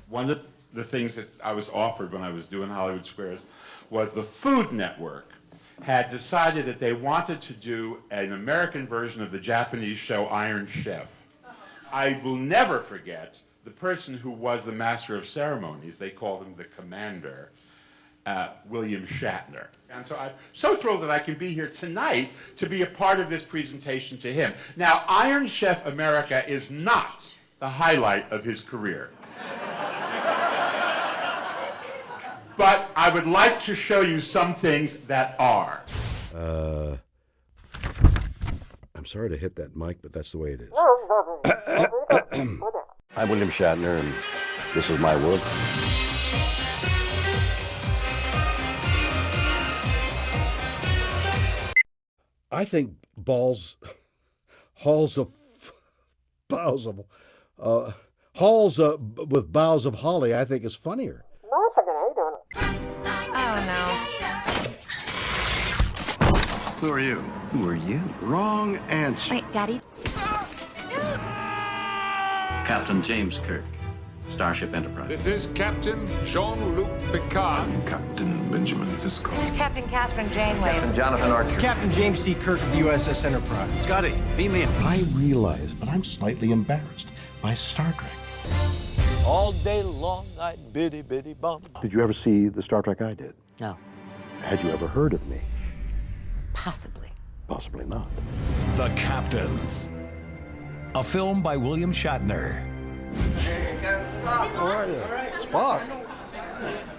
One of the things that I was offered when I was doing Hollywood Squares was the Food Network had decided that they wanted to do an American version of the Japanese show Iron Chef. I will never forget the person who was the master of ceremonies, they called him the commander, William Shatner. And so I'm so thrilled that I can be here tonight to be a part of this presentation to him. Now, Iron Chef America is not the highlight of his career. But I would like to show you some things that are. I'm sorry to hit that mic, but that's the way it is. I'm William Shatner, and this is my work. I think halls with boughs of holly, I think is funnier. Who are you? Who are you? Wrong answer. Wait, Daddy? Captain James Kirk, Starship Enterprise. This is Captain Jean-Luc Picard. Captain Benjamin Sisko. Captain Catherine Janeway. Captain Jonathan Archer. Captain James C. Kirk of the USS Enterprise. Scotty, beam me in. I realize, but I'm slightly embarrassed by Star Trek. All day long, I'd biddy bum. Did you ever see the Star Trek I did? No. Had you ever heard of me? Possibly. Possibly not. The Captains, a film by William Shatner. How are you? Spock.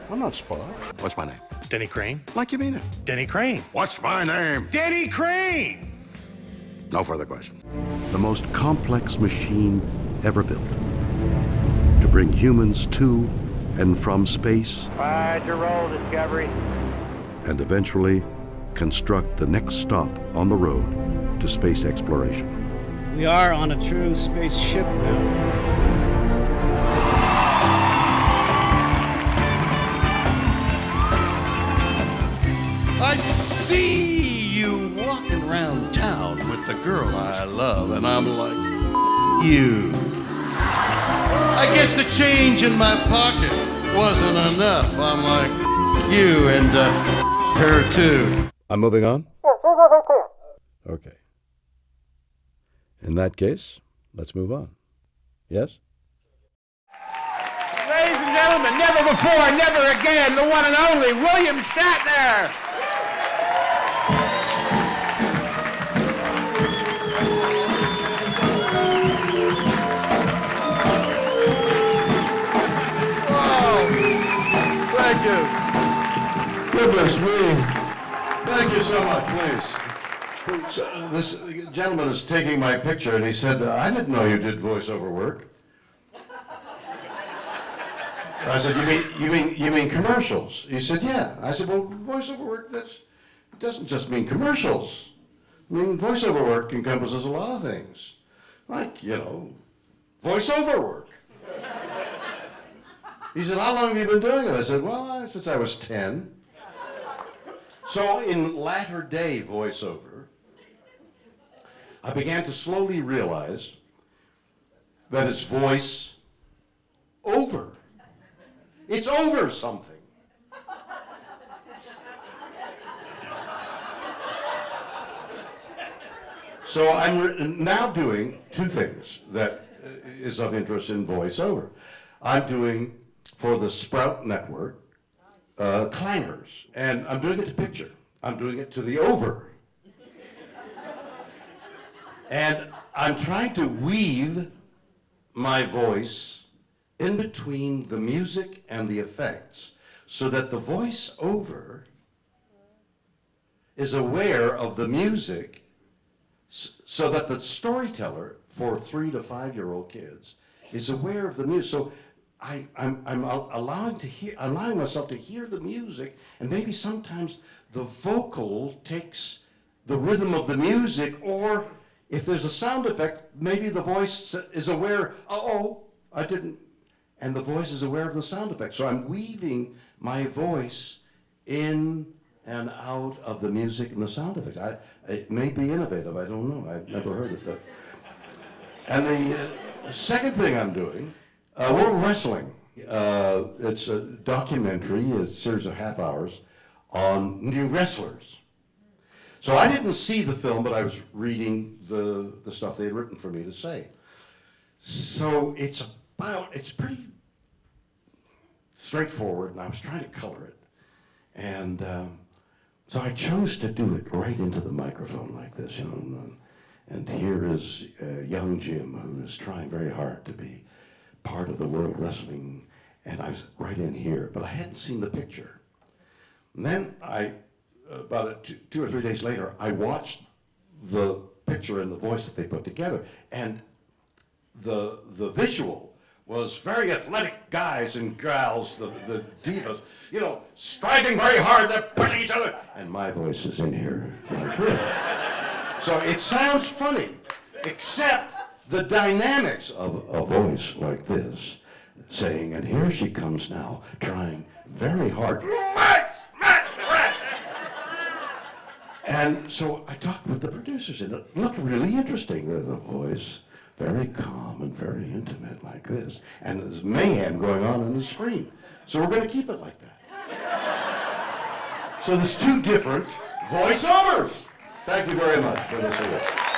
I'm not Spock. What's my name? Denny Crane. Like you mean it. Denny Crane. What's my name? Denny Crane! No further question. The most complex machine ever built to bring humans to and from space. Right to roll, Discovery. And eventually construct the next stop on the road to space exploration. We are on a true spaceship now. I see you walking around town with the girl I love, and I'm like, you. I guess the change in my pocket wasn't enough. I'm like, you and her too. I'm moving on? Okay. In that case, let's move on. Yes? Ladies and gentlemen, never before, never again, the one and only William Shatner! Thank you. Goodness me. Thank you so much, please. So, this gentleman is taking my picture, and he said, I didn't know you did voiceover work. I said, you mean commercials? He said, yeah. I said, well, voiceover work, it doesn't just mean commercials. I mean, voiceover work encompasses a lot of things. Like, voiceover work. He said, how long have you been doing it? I said, well, since I was 10. So in latter day voiceover, I began to slowly realize that it's voice over. It's over something. So I'm now doing two things that is of interest in voiceover. I'm doing for the Sprout Network, clangers, and I'm doing it to picture. I'm doing it to the over. And I'm trying to weave my voice in between the music and the effects so that the voice over is aware of the music so that the storyteller for 3 to 5 year old kids is aware of the music. So I'm allowing myself to hear the music, and maybe sometimes the vocal takes the rhythm of the music, or if there's a sound effect, maybe the voice is aware, I didn't, and the voice is aware of the sound effect. So I'm weaving my voice in and out of the music and the sound effects. It may be innovative, I don't know, I've never heard it. And the second thing I'm doing, we're wrestling. It's a documentary, a series of half hours on new wrestlers. So I didn't see the film, but I was reading the stuff they had written for me to say. So it's pretty straightforward, and I was trying to color it. And so I chose to do it right into the microphone like this, you know. And here is young Jim, who is trying very hard to be part of the World Wrestling, and I was right in here, but I hadn't seen the picture. And then about 2 or 3 days later, I watched the picture and the voice that they put together, and the visual was very athletic guys and gals, the divas, you know, striving very hard, they're pushing each other, and my voice is in here like this. So it sounds funny, except the dynamics of a voice like this, saying, and here she comes now, trying very hard. And so I talked with the producers, and it looked really interesting. There's a voice, very calm and very intimate like this, and there's mayhem going on the screen. So we're going to keep it like that. So there's 2 different voiceovers. Thank you very much for this award.